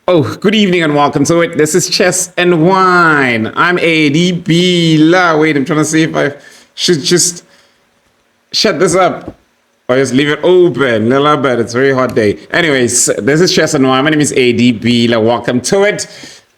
Oh, good evening and welcome to it. This is Chess and Wine. I'm ADB. Wait, I'm trying to see if I should just shut this up or just leave it open. I bet it's a very hot day. Anyways, this is Chess and Wine. My name is ADB. Welcome to it.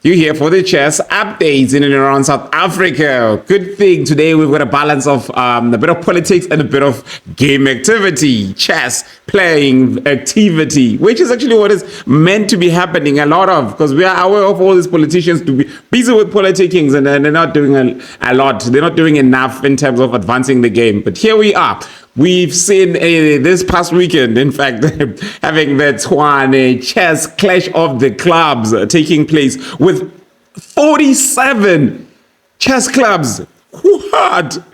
You're here for the chess updates in and around South Africa. Good thing today we've got a balance of a bit of politics and a bit of game activity, chess playing activity, which is actually what is meant to be happening a lot of, because we are aware of all these politicians to be busy with politicking and they're not doing a lot. They're not doing enough in terms of advancing the game. But here we are. We've seen this past weekend, in fact, having the Tshwane chess clash of the clubs taking place with 47 chess clubs. What?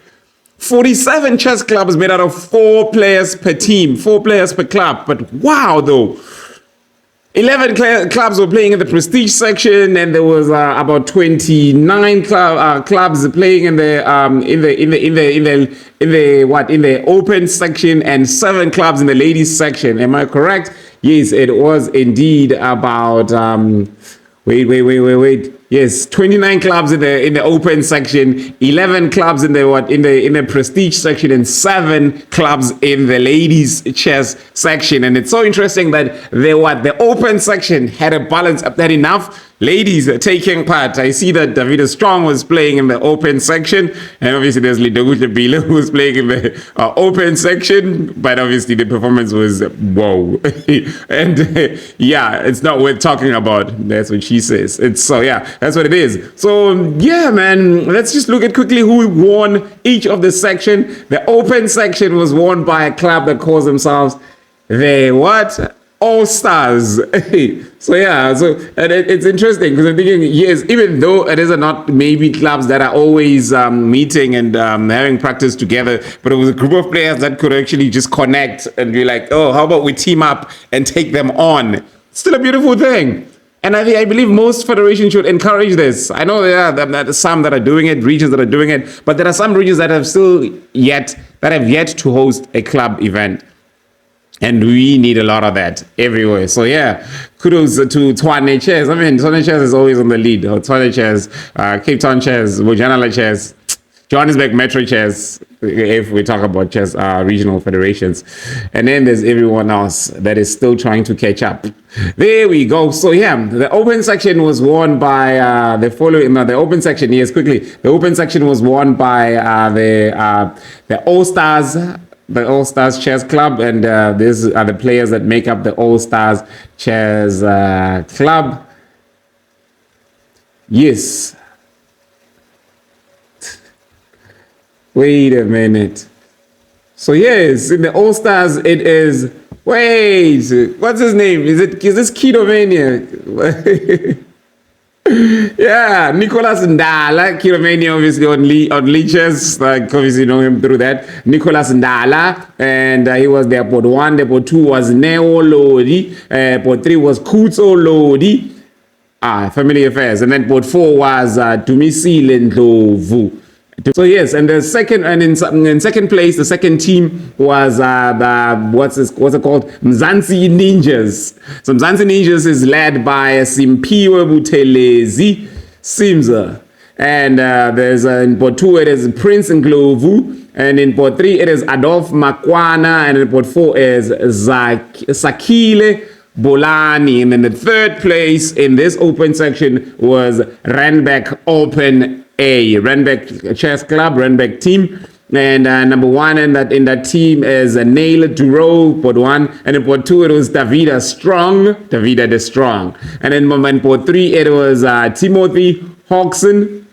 47 chess clubs made out of 4 players per team, 4 players per club. But wow, though. 11 clubs were playing in the prestige section, and there was about 29 clubs playing in the open section, and 7 clubs in the ladies section. Am I correct? Yes, it was indeed about wait. Yes, 29 clubs in the open section, 11 clubs in the prestige section, and 7 clubs in the ladies chess section. And it's so interesting that the open section had a balance up there enough. Ladies taking part. I see that Davida Strong was playing in the open section, and obviously there's Lewaks+Peter who was playing in the open section, but obviously the performance was whoa. And yeah, it's not worth talking about. That's what she says. That's what it is. So yeah, man, let's just look at quickly who won each of the section. The open section was won by a club that calls themselves the what? Allstars. It's interesting because I'm thinking, yes, even though it is not maybe clubs that are always meeting and having practice together, but it was a group of players that could actually just connect and be like, oh, how about we team up and take them on? Still a beautiful thing. And I believe most federations should encourage this. I know there are some that are doing it, regions that are doing it, but there are some regions that have yet to host a club event. And we need a lot of that everywhere. So yeah, kudos to Tshwane Chess. I mean, Tshwane Chess is always on the lead. Tshwane Chess, Cape Town Chess, Bojanala Chess, Johannesburg Metro Chess, if we talk about chess regional federations. And then there's everyone else that is still trying to catch up. There we go. So yeah, the open section was won by the following. The open section, yes, quickly. The open section was won by the Allstars. The Allstars Chess Club, and these are the players that make up the Allstars Chess Club. Yes. Wait a minute. So yes, in the Allstars, it is. Wait, what's his name? Is this Kidomania? Yeah, Nicholas Ndala, Kiromania, obviously on leeches, like obviously know him through that. Nicholas Ndala, and he was there. Port 1, the port 2 was Neo Lodi, port 3 was Kutso Lodi, Family Affairs, and then port 4 was Tumisile Ndlovu. So yes, and in second place, the second team was what's it called? Mzansi Ninjas. So Mzansi Ninjas is led by Simpiwe Buthelezi Simza, and there's in port 2 it is Prince Ndlovu, and in port 3 it is Adolf Makwana, and in port 4 is Sakile Bolani, and then the third place in this open section was Randbeck Open A, Randbeck Chess Club, Randbeck team, and number 1 in that team is Nail Duro, port 1, and in port 2 it was Davida the Strong, and in port 3 it was Timothy Hodgson,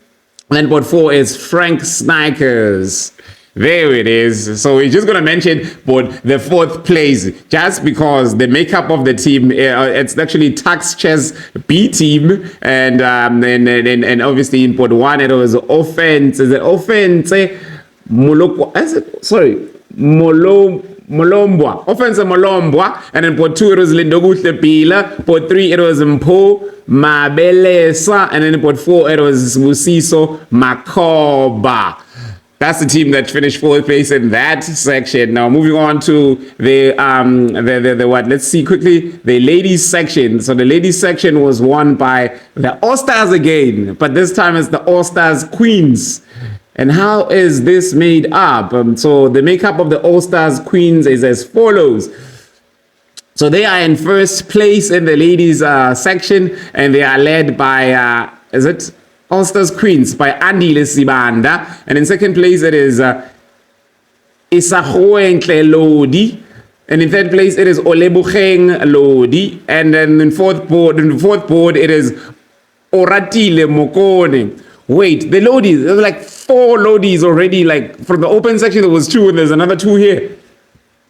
and then port 4 is Frank Snikers. There it is. So we're just going to mention the 4th place, just because the makeup of the team, it's actually Tax Chess B team, and obviously in port 1 it was Offense. Is it Offense? Molombwa. Offense Molombwa. And in port 2 it was Lewaks+Peter. Port 3 it was Mpo Mabelesa. And then in port 4 it was Musiso Makoba. That's the team that finished fourth place in that section. Now moving on to the what? Let's see quickly the ladies section. So the ladies section was won by the Allstars again, but this time it's the Allstars Queens. And how is this made up? So the makeup of the Allstars Queens is as follows. So they are in first place in the ladies section, and they are led by is it Allstars Queens by Andile Sibanda, and in second place it is Isahoentle Lodi, and in third place it is Olebucheng Lodi, and then in fourth board it is Oratile Mokone. Wait, the Lodis, there's like 4 Lodis already. Like from the open section there was 2, and there's another 2 here.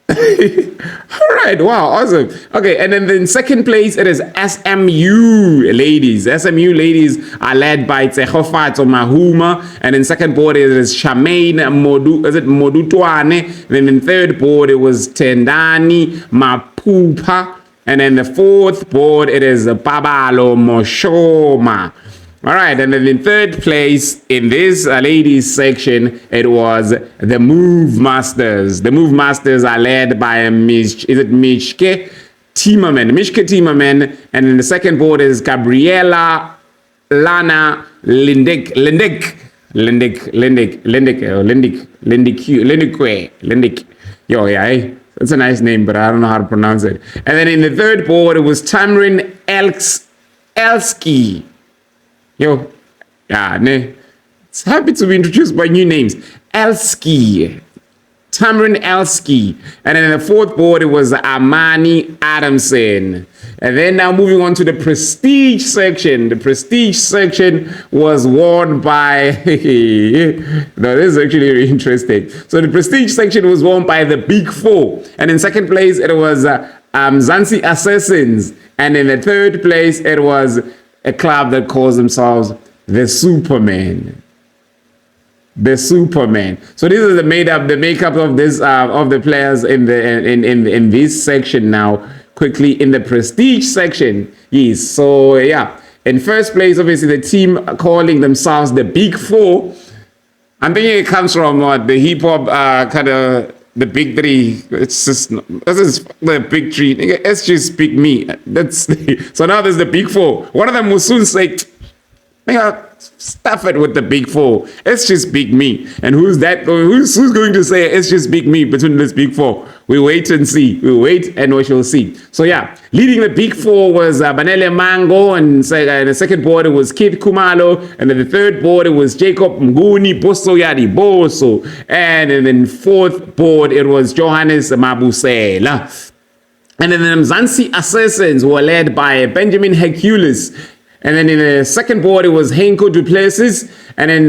All right, wow, awesome. Okay, and then in second place it is SMU ladies. SMU ladies are led by Tsehofatso Mahuma, and in second board it is Shamaine Modutwane. Then in third board it was Tendani Mapupa, and then the fourth board it is Babalo Moshoma. All right, and then in third place in this ladies section, it was the Move Masters. The Move Masters are led by Mishke Timerman, and in the second board is Gabriela Lana Lindick. Yo, yeah, that's a nice name, but I don't know how to pronounce it. And then in the third board, it was Tamrin Elski. Yo, yeah, ne. It's happy to be introduced by new names. Elski. Tamrin Elski. And then in the fourth board, it was Amani Adamson. And then now moving on to the prestige section. The prestige section was won by... Now, this is actually very interesting. So the prestige section was won by the Big Four. And in second place, it was Zansi Assassins. And in the third place, it was a club that calls themselves the Superman. The Superman. So this is the makeup of this of the players in this section now. Quickly in the prestige section. Yes. So yeah. In first place, obviously the team calling themselves the Big Four. I'm thinking it comes from the hip hop kind of the big three. It's just this is the big three. It's just big me. That's so now there's the Big Four. One of them will soon say, stuff it with the Big Four. It's just big me. And who's that? Who's going to say it's just big me between this Big Four? We wait and see. We wait and we shall see. So yeah, leading the Big Four was Banele Mango, and the second board it was Kid Kumalo, and then the third board it was Jacob Mguni Boso Yadi Boso, and then fourth board it was Johannes Mabusela. And then the Mzansi Assassins were led by Benjamin Hercules. And then in the second board, it was Henko Duplessis. And then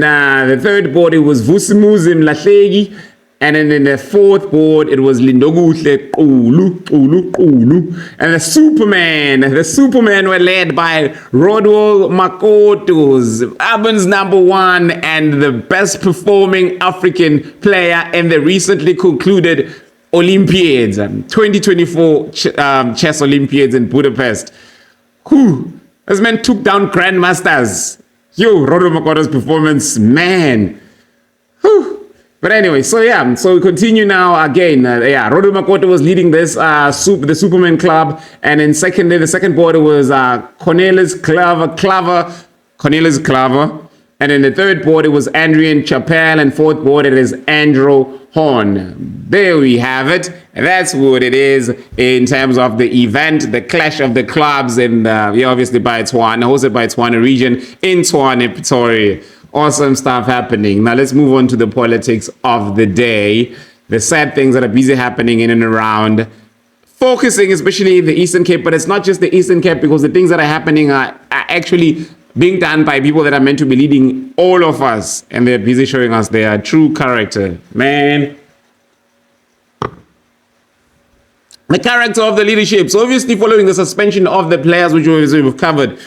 the third board, it was Vusimuzim Lahlegi. And then in the fourth board, it was Lindoguhle Ulu. And the Superman were led by Rodwell Makotos, Urban's #1 and the best performing African player in the recently concluded Olympiads, 2024 Chess Olympiads in Budapest. Whew. This man took down grandmasters. Yo, Rodo Makoto's performance, man. Whew. But anyway, so yeah, so we continue now again. Rodo Makoto was leading this the Superman Club, and in the second board was Cornelis Claver, and in the third board it was Adrian Chappelle, and fourth board it is Andrew Horn. There we have it. That's what it is in terms of the event, the clash of the clubs, and obviously by Tshwane, hosted by Tshwane region in Tshwane, Pretoria. Awesome stuff happening. Now let's move on to the politics of the day. The sad things that are busy happening in and around, focusing especially in the Eastern Cape, but it's not just the Eastern Cape, because the things that are happening are actually being done by people that are meant to be leading all of us, and they're busy showing us their true character. Man, the character of the leadership. So obviously following the suspension of the players, which we've covered,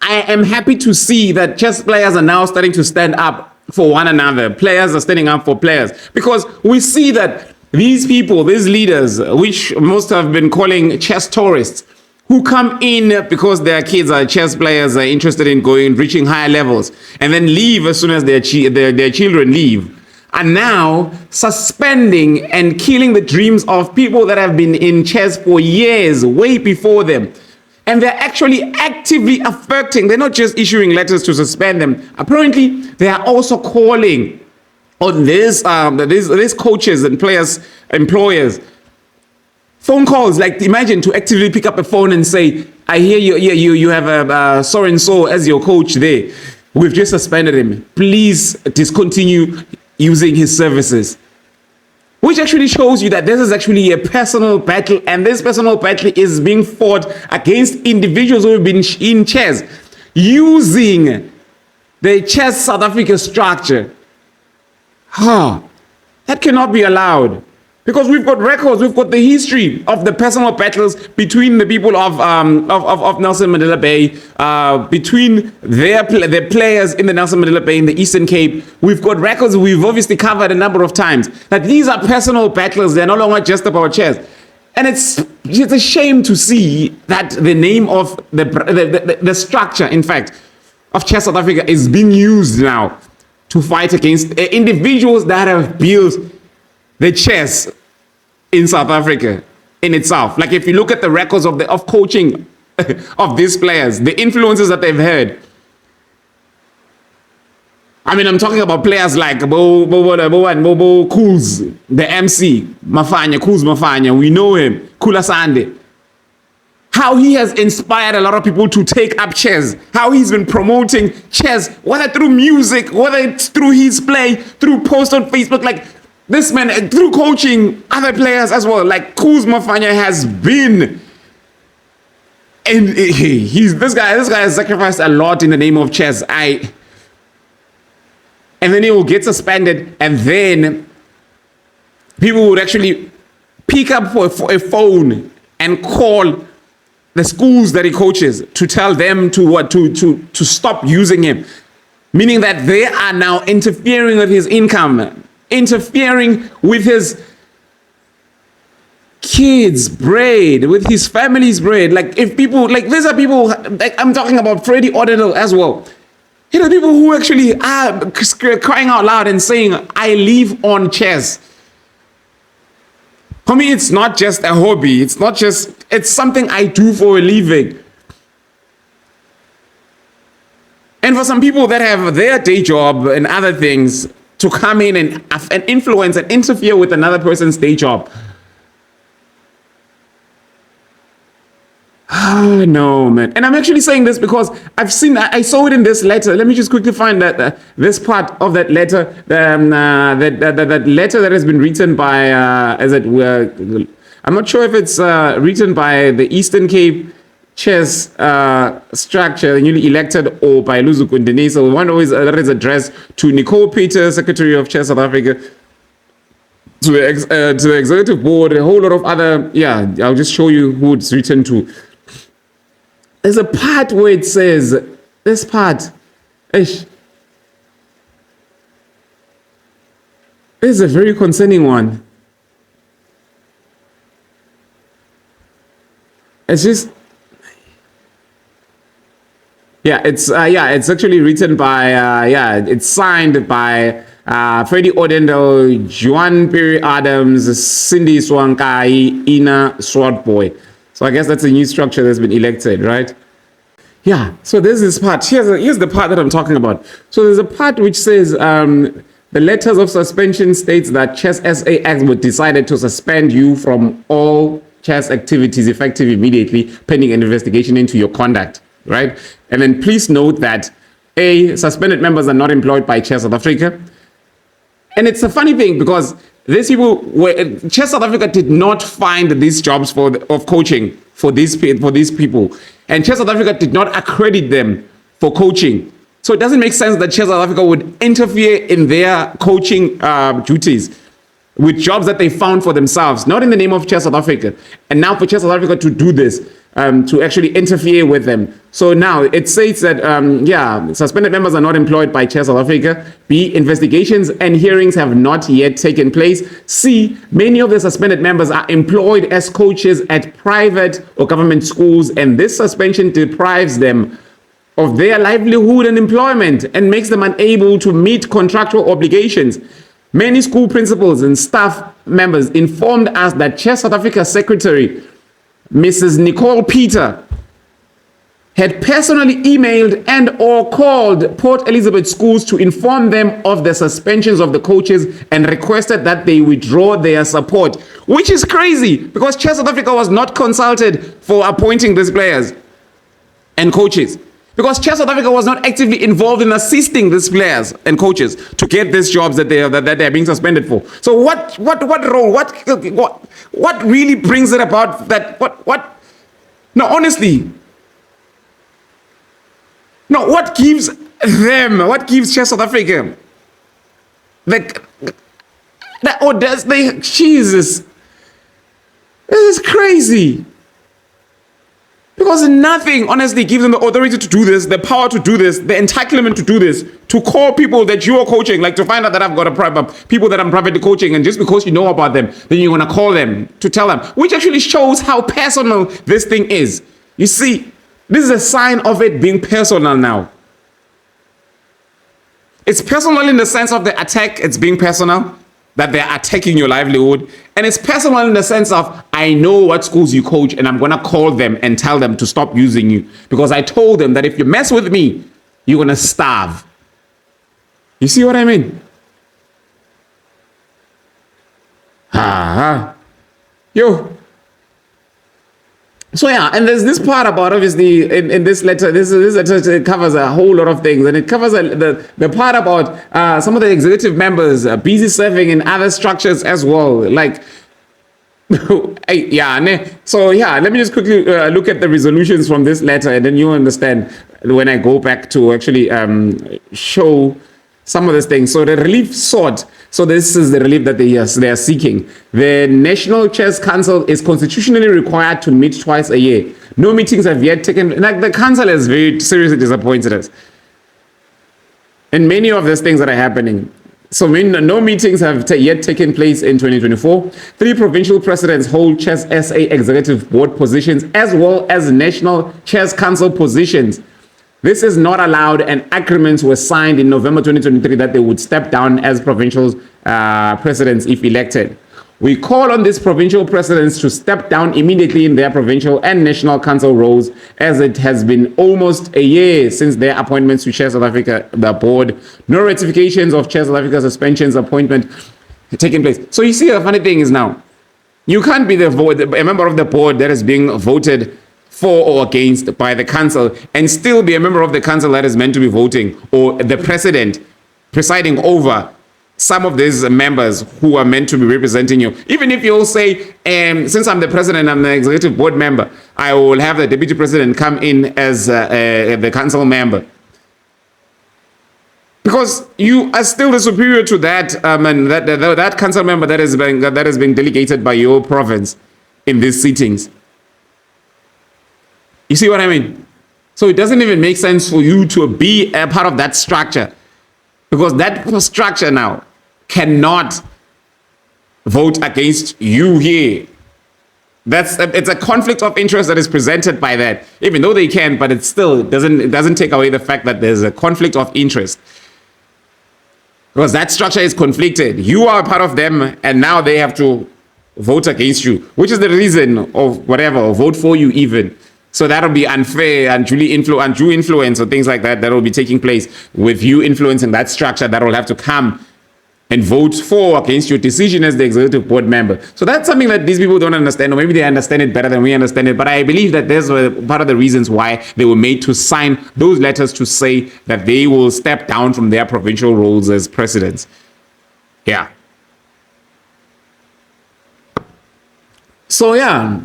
I am happy to see that chess players are now starting to stand up for one another. Players are standing up for players, because we see that these people, these leaders, which most have been calling chess tourists, who come in because their kids are chess players, are interested in reaching higher levels, and then leave as soon as their children leave, are now suspending and killing the dreams of people that have been in chess for years, way before them. And they're actually actively affecting, they're not just issuing letters to suspend them. Apparently, they are also calling on these coaches and players, employers, phone calls. Like, imagine to actively pick up a phone and say, I hear you have a so-and-so as your coach there. We've just suspended him. Please discontinue using his services. Which actually shows you that this is actually a personal battle, and this personal battle is being fought against individuals who have been in chess, using the Chess South Africa structure. That cannot be allowed. Because we've got records, we've got the history of the personal battles between the people of Nelson Mandela Bay, between their players in the Nelson Mandela Bay in the Eastern Cape. We've got records we've obviously covered a number of times. That these are personal battles, they're no longer just about chess. And it's a shame to see that the name of the structure, in fact, of Chess South Africa is being used now to fight against individuals that have built the chess in South Africa in itself. Like, if you look at the records of coaching of these players, the influences that they've had. I mean, I'm talking about players like Bobo Kuz, the MC, Kuz Mafanya. We know him, Kula Sande. How he has inspired a lot of people to take up chess. How he's been promoting chess, whether through music, whether it's through his play, through posts on Facebook. Like, this man, through coaching other players as well, like Kuz Mafanya has been, and this guy has sacrificed a lot in the name of chess. And then he will get suspended, and then people would actually pick up for a phone and call the schools that he coaches to tell them to stop using him, meaning that they are now interfering with his income, interfering with his kids' bread, with his family's bread. Like, if people, like, these are people, like, I'm talking about Freddie Ordinal as well. You know, people who actually are crying out loud and saying, I live on chess. For me, it's not just a hobby. It's something I do for a living. And for some people that have their day job and other things, to come in and influence and interfere with another person's day job. No, man. And I'm actually saying this because I saw it in this letter. Let me just quickly find that this part of that letter, that letter that has been written by, I'm not sure if it's written by the Eastern Cape Chess structure, newly elected, or by Luzu Kundini. So one always that is addressed to Nicole Peter, Secretary of Chess South Africa, to the executive board, a whole lot of other. Yeah, I'll just show you who it's written to. There's a part where it says, this part, this is a very concerning one. It's just. Yeah, it's actually written by it's signed by Freddie Odendo, Juan Perry Adams, Cindy Swankai, Ina Swordboy. So I guess that's a new structure that's been elected, right? Yeah. So there's this part. Here's the part that I'm talking about. So there's a part which says the letters of suspension states that Chess SA Act was decided to suspend you from all chess activities effective immediately, pending an investigation into your conduct. Right? And then please note that suspended members are not employed by Chess South Africa. And it's a funny thing because these people Chess South Africa did not find these jobs of coaching for these people. And Chess South Africa did not accredit them for coaching. So it doesn't make sense that Chess South Africa would interfere in their coaching duties with jobs that they found for themselves, not in the name of Chess South Africa. And now for Chess South Africa to do this, to actually interfere with them. So now it says that, suspended members are not employed by Chair South Africa. B, investigations and hearings have not yet taken place. C, many of the suspended members are employed as coaches at private or government schools, and this suspension deprives them of their livelihood and employment and makes them unable to meet contractual obligations. Many school principals and staff members informed us that Chair South Africa Secretary Mrs. Nicole+Peter had personally emailed and or called Port Elizabeth schools to inform them of the suspensions of the coaches and requested that they withdraw their support, which is crazy because Chair South Africa was not consulted for appointing these players and coaches. Because Chair South Africa was not actively involved in assisting these players and coaches to get these jobs that they're being suspended for. So what role, what really brings it about that, no, honestly, no, what gives Chair South Africa that audacity? Jesus, this is crazy. Because nothing, honestly, gives them the authority to do this, the power to do this, the entitlement to do this, to call people that you are coaching, like to find out that I've got people that I'm privately coaching, and just because you know about them, then you're going to call them to tell them, which actually shows how personal this thing is. You see, this is a sign of it being personal now. It's personal in the sense of the attack, it's being personal, that they're attacking your livelihood. And it's personal in the sense of, I know what schools you coach and I'm going to call them and tell them to stop using you. Because I told them that if you mess with me, you're going to starve. You see what I mean? Yo. So yeah, and there's this part about, obviously, in this letter, this letter covers a whole lot of things, and it covers the part about some of the executive members busy serving in other structures as well, like, so yeah, let me just quickly look at the resolutions from this letter, and then you understand when I go back to actually show some of these things. So the relief sought, so this is the relief that they are seeking. The National Chess Council is constitutionally required to meet twice a year. No meetings have yet taken, like the council is very seriously disappointed us. And many of these things that are happening. So no meetings have yet taken place in 2024. 3 provincial presidents hold Chess SA executive board positions as well as National Chess Council positions. This is not allowed, and agreements were signed in November 2023 that they would step down as provincial presidents if elected. We call on these provincial presidents to step down immediately in their provincial and national council roles, as it has been almost a year since their appointments to Chair South Africa, the board. No ratifications of Chair South Africa suspensions appointment taking place. So you see, the funny thing is now, you can't be a member of the board that is being voted for or against by the council and still be a member of the council that is meant to be voting, or the president presiding over some of these members who are meant to be representing you. Even if you'll say, since I'm the president, I'm the executive board member, I will have the deputy president come in as the council member. Because you are still the superior to that, and that council member that is being delegated by your province in these sittings. You see what I mean? So it doesn't even make sense for you to be a part of that structure, because that structure now cannot vote against you here. It's a conflict of interest that is presented by that, even though they can, but it still doesn't take away the fact that there's a conflict of interest, because that structure is conflicted. You are a part of them, and now they have to vote against you, which is the reason of whatever, or vote for you even. So that'll be unfair and undue influence or things like that will be taking place with you influencing that structure that will have to come and vote for against your decision as the executive board member. So that's something that these people don't understand, or maybe they understand it better than we understand it. But I believe that there's part of the reasons why they were made to sign those letters to say that they will step down from their provincial roles as presidents. Yeah. So yeah.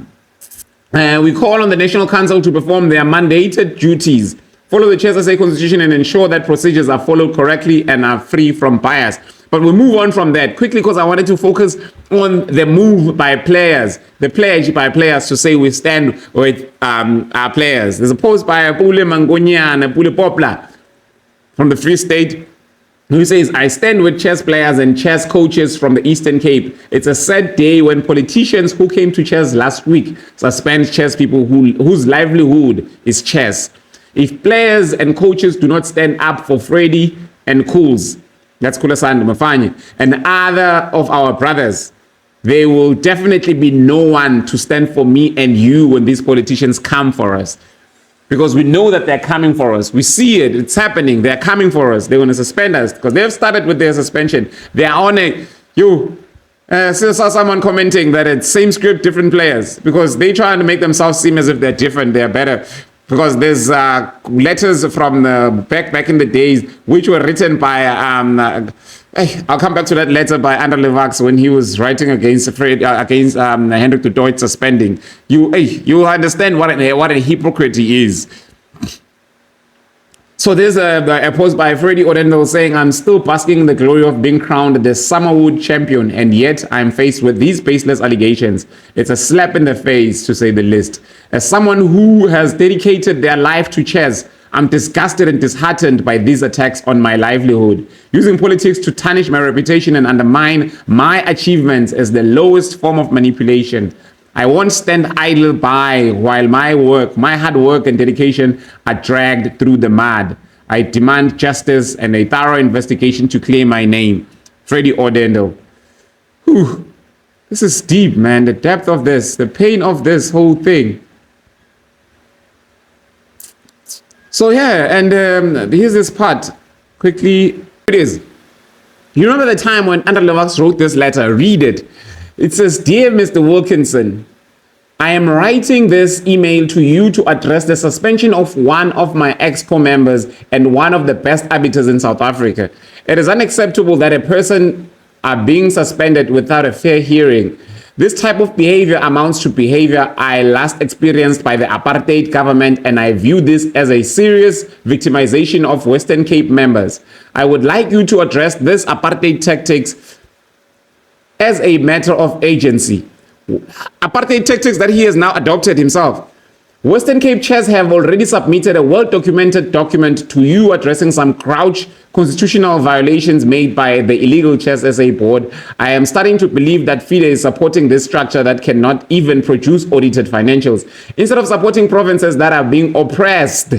We call on the National Council to perform their mandated duties, follow the Chair SA Constitution, and ensure that procedures are followed correctly and are free from bias. But we'll move on from that quickly because I wanted to focus on the move by players, the pledge by players to say we stand with our players. There's a post by Pule Mangonyana, Pule Poplar from the Free State, who says, I stand with chess players and chess coaches from the Eastern Cape. It's a sad day when politicians who came to chess last week suspend chess people whose livelihood is chess. If players and coaches do not stand up for Freddie and Cools, that's Kulasand Mafanye, and other of our brothers, there will definitely be no one to stand for me and you when these politicians come for us. Because we know that they're coming for us. We see it. It's happening. They're coming for us. They want to suspend us because they've started with their suspension. They're on it. Saw someone commenting that it's same script, different players, because they're trying to make themselves seem as if they're different, they're better. Because there's letters from back in the days which were written by I'll come back to that letter by Lewaks when he was writing against Hendrik de Doit suspending. You understand what a hypocrite he is. So there's a post by Freddie Odendo saying, I'm still basking in the glory of being crowned the Summerwood champion, and yet I'm faced with these baseless allegations. It's a slap in the face, to say the least. As someone who has dedicated their life to chess, I'm disgusted and disheartened by these attacks on my livelihood. Using politics to tarnish my reputation and undermine my achievements is the lowest form of manipulation. I won't stand idle by while my hard work and dedication are dragged through the mud. I demand justice and a thorough investigation to clear my name. Freddie Odendo. Whew. This is deep, man. The depth of this, the pain of this whole thing. So yeah, and here's this part. Quickly, it is. You remember the time when Lewaks wrote this letter? Read it. It says, Dear Mr. Wilkinson, I am writing this email to you to address the suspension of one of my EXCO members and one of the best arbiters in South Africa. It is unacceptable that a person are being suspended without a fair hearing. This type of behavior amounts to behavior I last experienced by the Apartheid government, and I view this as a serious victimization of Western Cape members. I would like you to address this Apartheid tactics as a matter of agency. Apartheid tactics that he has now adopted himself. Western Cape Chess have already submitted a well-documented document to you addressing some crouch constitutional violations made by the illegal Chess SA board. I am starting to believe that FIDE is supporting this structure that cannot even produce audited financials. Instead of supporting provinces that are being oppressed,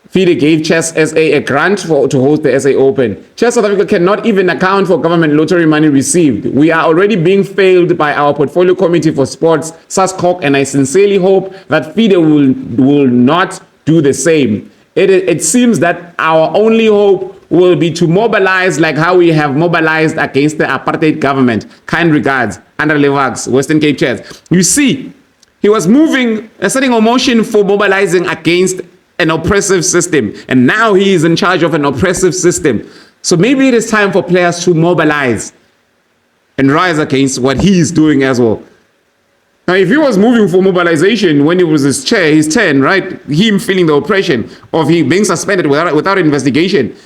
FIDE gave Chess SA a grant to host the SA Open. Chess South Africa cannot even account for government lottery money received. We are already being failed by our portfolio committee for sports, SASCOC, and I sincerely hope that FIDE will not do the same. It seems that our only hope will be to mobilize like how we have mobilized against the apartheid government. Kind regards, Lewaks, Western Cape Chess. You see, he was setting a motion for mobilizing against an oppressive system, and now he is in charge of an oppressive system. So maybe it is time for players to mobilize and rise against what he is doing as well. Now, if he was moving for mobilization when it was his turn, right? Him feeling the oppression of him being suspended without investigation.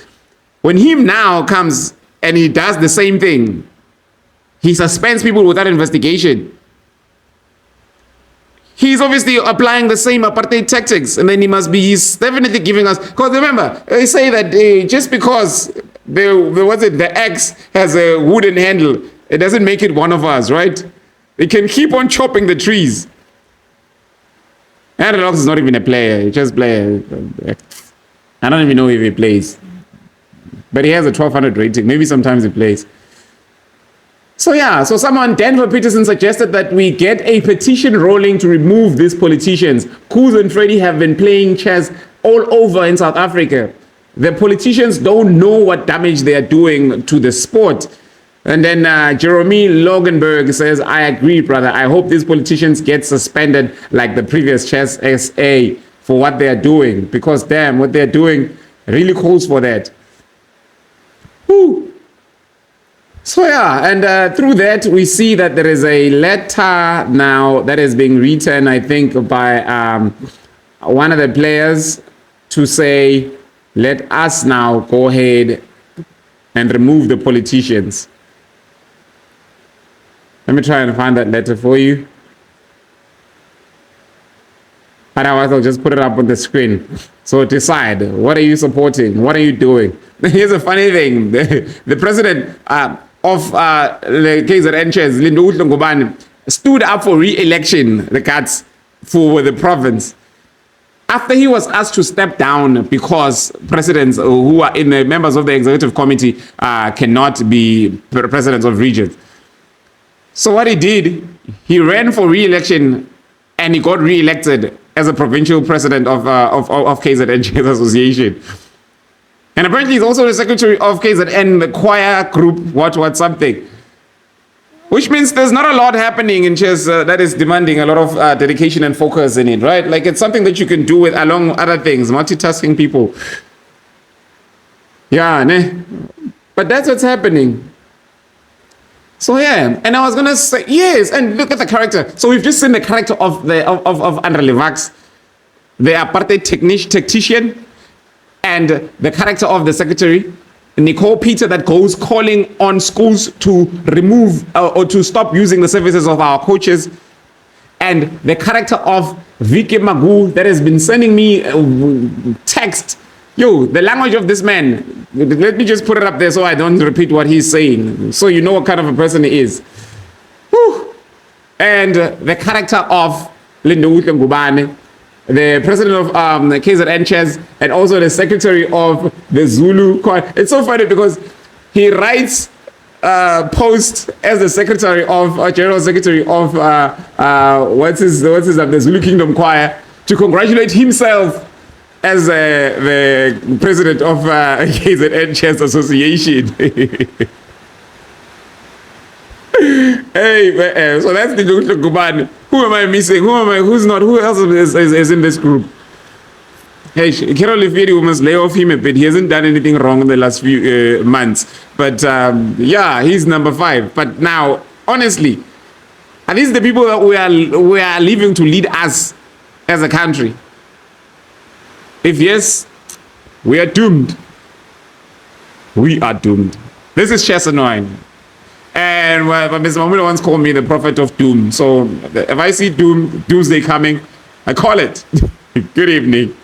When him now comes and he does the same thing, he suspends people without investigation. He's obviously applying the same apartheid tactics, and then he's definitely giving us, because remember, they say that just because the axe has a wooden handle, it doesn't make it one of us, right? They can keep on chopping the trees. And Lewaks is not even a player, he just plays. I don't even know if he plays. But he has a 1200 rating, maybe sometimes he plays. So yeah, so someone, Denver Peterson, suggested that we get a petition rolling to remove these politicians. Kuz and Freddie have been playing chess all over in South Africa. The politicians don't know what damage they are doing to the sport. And then Jeremy Loganberg says, I agree, brother. I hope these politicians get suspended like the previous Chess SA for what they are doing. Because damn, what they're doing really calls for that. Whew. So yeah, and through that, we see that there is a letter now that is being written, I think, by one of the players to say, let us now go ahead and remove the politicians. Let me try and find that letter for you. Otherwise, I'll just put it up on the screen. So decide, what are you supporting? What are you doing? Here's a funny thing. The president of the KZN chairs, Linda Ngubane, stood up for re-election, the cats, for the province. After he was asked to step down because presidents who are in the members of the executive committee cannot be presidents of regions. So what he did, he ran for re-election and he got re-elected as a provincial president of KZN Association. And apparently he's also the secretary of KZN, the choir group, what something. Which means there's not a lot happening in chess that is demanding a lot of dedication and focus in it, right? Like it's something that you can do with along other things, multitasking people. Yeah, ne? But that's what's happening. So yeah, and I was gonna say yes, and look at the character. So we've just seen the character of Andre Lewaks, the apartheid tactician, and the character of the secretary, Nicole+Peter, that goes calling on schools to remove or to stop using the services of our coaches, and the character of Vicky Magu that has been sending me text. Yo, the language of this man, let me just put it up there so I don't repeat what he's saying, so you know what kind of a person he is. Whew. And the character of Linda Ngubane, the president of KZN chairs, and also the secretary of the Zulu choir. It's so funny because he writes post as the secretary of general secretary of the Zulu Kingdom Choir to congratulate himself as the president of KZN Chess Association. Hey, so that's the Ngubane. Who am I missing? Who am I? Who's not? Who else is in this group? Hey, Carol Leferi, we must lay off him a bit. He hasn't done anything wrong in the last few months. But yeah, he's number 5. But now, honestly, are these the people that we are leaving to lead us as a country? If yes, we are doomed. We are doomed. This is Tshwane. And Mr. Mamula once called me the prophet of doom. So if I see doomsday coming, I call it. Good evening.